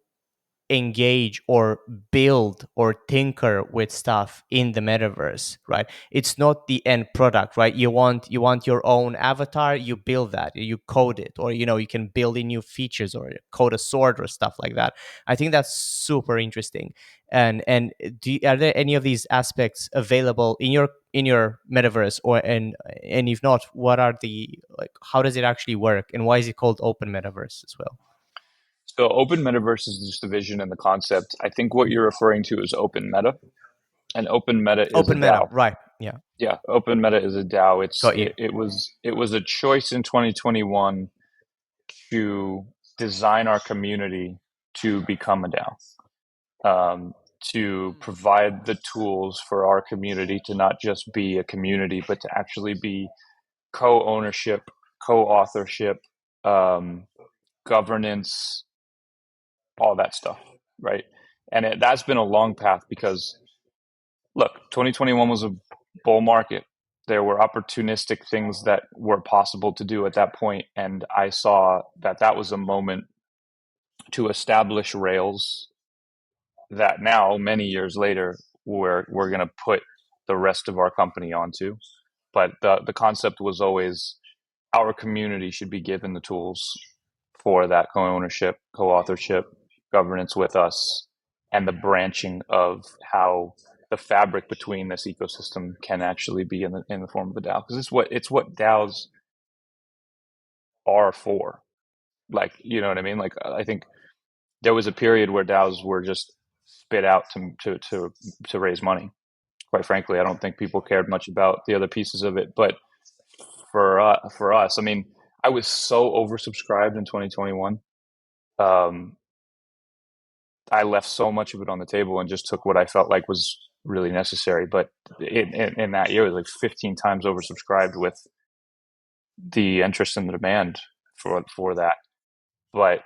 engage or build or tinker with stuff in the metaverse, right? It's not the end product, right? You want your own avatar, you build that, you code it, or you can build in new features or code a sword or stuff like that. I think that's super interesting. And are there any of these aspects available in your metaverse, or and if not, what are the, like, how does it actually work, and why is it called open metaverse as well? So open metaverse is just the vision and the concept. I think what you're referring to is open meta, and open meta is a Open meta, DAO. right? Yeah, Yeah, open meta is a DAO. got you. It was a choice in 2021 to design our community to become a DAO, to provide the tools for our community to not just be a community, but to actually be co-ownership, co-authorship, um, governance, all that stuff, right? And that's been a long path because, look, 2021 was a bull market. There were opportunistic things that were possible to do at that point, and I saw that that was a moment to establish rails that now, many years later, we're going to put the rest of our company onto. But the concept was always our community should be given the tools for that co-ownership, co-authorship, governance with us, and the branching of how the fabric between this ecosystem can actually be in the form of a DAO, because it's what DAOs are for. Like, you know what I mean? Like, I think there was a period where DAOs were just spit out to raise money. Quite frankly, I don't think people cared much about the other pieces of it. But for us, I mean, I was so oversubscribed in 2021. Um, I left so much of it on the table and just took what I felt like was really necessary. But in that year, it was like 15 times oversubscribed with the interest and the demand for that. But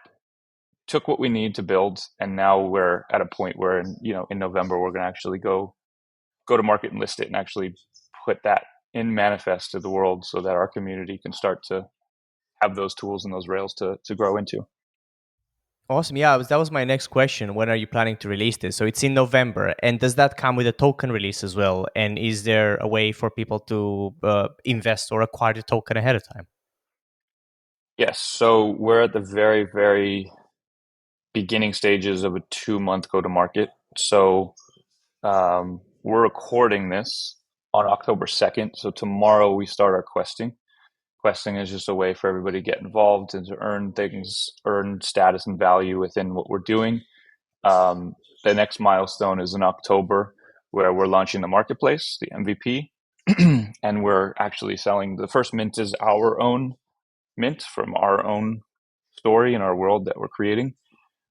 took what we need to build, and now we're at a point where, in November, we're going to actually go to market and list it and actually put that in manifest to the world so that our community can start to have those tools and those rails to grow into. Awesome. Yeah, that was my next question. When are you planning to release this? So it's in November, and does that come with a token release as well? And is there a way for people to invest or acquire the token ahead of time? Yes, so we're at the very, very beginning stages of a 2 month go to market. So we're recording this on October 2nd. So tomorrow we start our questing. Questing is just a way for everybody to get involved and to earn things, earn status and value within what we're doing. The next milestone is in October, where we're launching the marketplace, the MVP, and we're actually selling. The first mint is our own mint from our own story and our world that we're creating.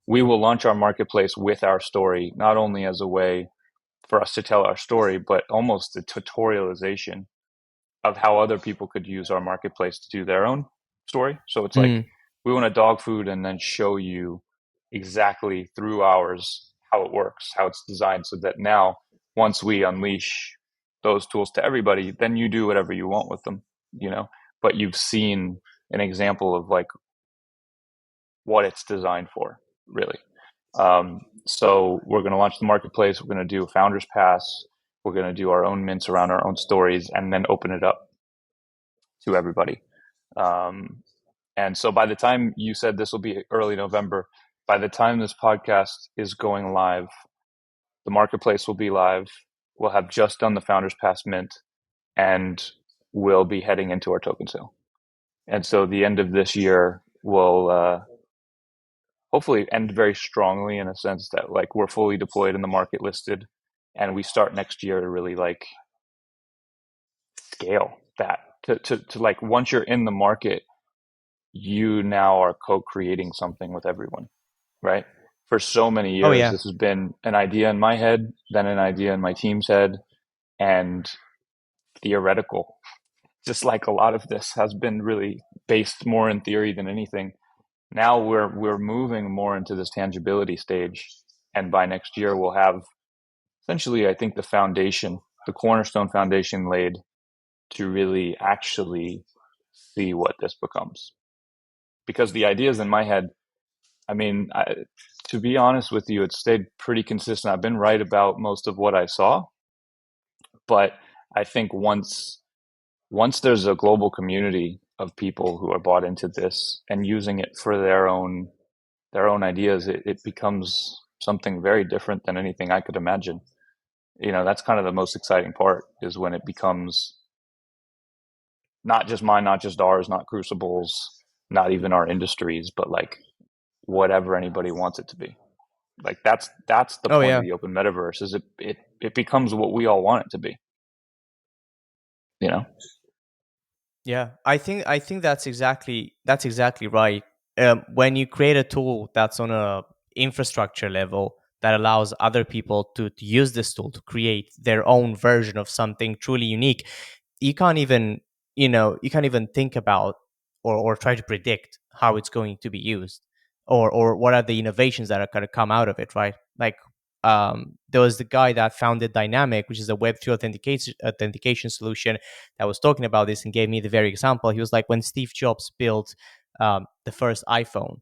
We will launch our marketplace with our story, not only as a way for us to tell our story, but almost a tutorialization of how other people could use our marketplace to do their own story. So it's like, Mm. we want to dog food and then show you exactly through ours how it works, how it's designed, so that now, once we unleash those tools to everybody, then you do whatever you want with them, but you've seen an example of like what it's designed for, really. So we're going to launch the marketplace. We're going to do a founders pass. We're going to do our own mints around our own stories, and then open it up to everybody. Um, and so by the time, you said this will be early November, by the time this podcast is going live, the marketplace will be live. We'll have just done the founders pass mint, and will be heading into our token sale. And so the end of this year will hopefully end very strongly, in a sense that like we're fully deployed in the market, listed, and we start next year to really like scale that to like, once you're in the market, you now are co-creating something with everyone, right? For so many Oh years, yeah. this has been an idea in my head, then an idea in my team's head, and theoretical. Just like a lot of this has been really based more in theory than anything. Now we're moving more into this tangibility stage, and by next year we'll have essentially, I think, the foundation, the cornerstone foundation laid to really actually see what this becomes. Because the ideas in my head, I mean, to be honest with you, it's stayed pretty consistent. I've been right about most of what I saw, but I think once there's a global community of people who are bought into this and using it for their own ideas, it becomes something very different than anything I could imagine. That's kind of the most exciting part, is when it becomes not just mine, not just ours, not Crucible's, not even our industries, but like whatever anybody wants it to be. Like that's the Oh point of yeah. the open metaverse, is it becomes what we all want it to be, you know? Yeah, I think that's exactly right. When you create a tool that's on a infrastructure level that allows other people to use this tool to create their own version of something truly unique, you can't even you can't even think about or try to predict how it's going to be used, or what are the innovations that are going to come out of it, right? Like, there was the guy that founded Dynamic, which is a Web3 authentication solution, that was talking about this and gave me the very example. He was like, when Steve Jobs built the first iPhone,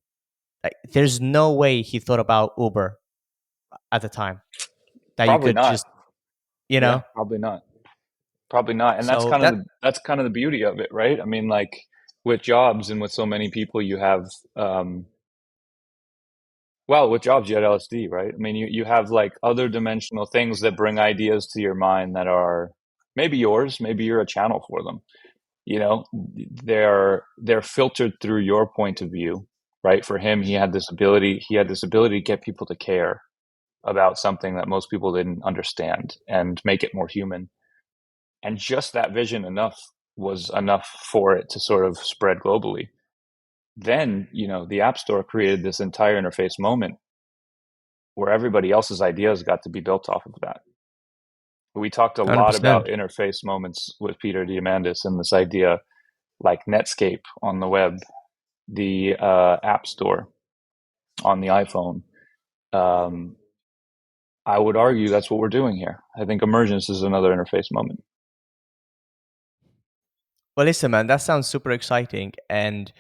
like, there's no way he thought about Uber at the time, that you Probably could not. just you Yeah, know probably not. Probably not. And that's so kind of that the beauty of it, right? I mean, like with Jobs and with so many people, you have well, with Jobs you had LSD, right? I mean, you have like other dimensional things that bring ideas to your mind that are maybe yours, maybe you're a channel for them. You know, they're filtered through your point of view, right? For him, he had this ability to get people to care about something that most people didn't understand and make it more human. And just that vision enough was enough for it to sort of spread globally. Then, the App Store created this entire interface moment where everybody else's ideas got to be built off of that. We talked a lot about 100%. interface moments with Peter Diamandis, and this idea, like Netscape on the web, the App Store on the iPhone. Um, I would argue that's what we're doing here. I think Emergence is another interface moment. Well, listen, man, that sounds super exciting, and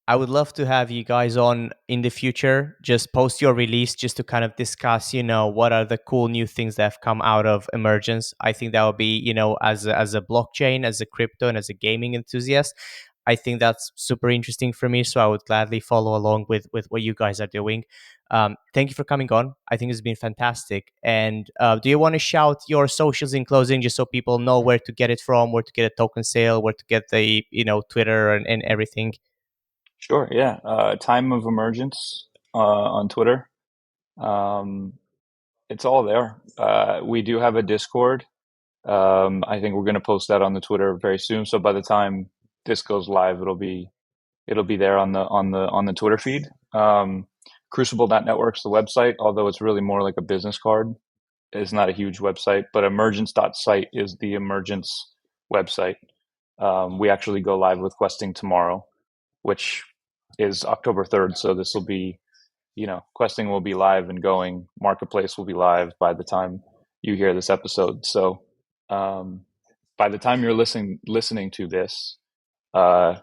I would love to have you guys on in the future. Just post your release, just to kind of discuss, what are the cool new things that have come out of Emergence. I think that would be, as a blockchain, as a crypto, and as a gaming enthusiast, I think that's super interesting for me. So I would gladly follow along with what you guys are doing. Thank you for coming on. I think it's been fantastic. And do you want to shout your socials in closing, just so people know where to get it from, where to get a token sale, where to get the Twitter and everything? Sure, yeah. Time of Emergence on Twitter. Um, it's all there. We do have a Discord. I think we're going to post that on the Twitter very soon. So by the time this goes live, it'll be there on the Twitter feed. Crucible.network's the website, although it's really more like a business card. It's not a huge website, but emergence.site is the Emergence website. We actually go live with questing tomorrow, which is October 3rd. So this will be, questing will be live and going. Marketplace will be live by the time you hear this episode. So um, by the time you're listening to this, uh,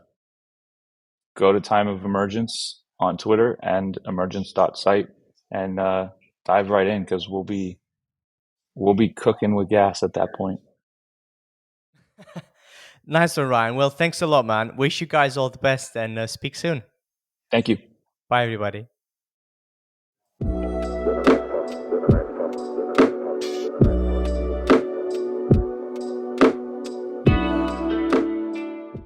go to Time of Emergence on Twitter and emergence.site, and dive right in, because we'll be cooking with gas at that point. Nice one, Ryan. Well, thanks a lot, man. Wish you guys all the best, and speak soon. Thank you. Bye, everybody.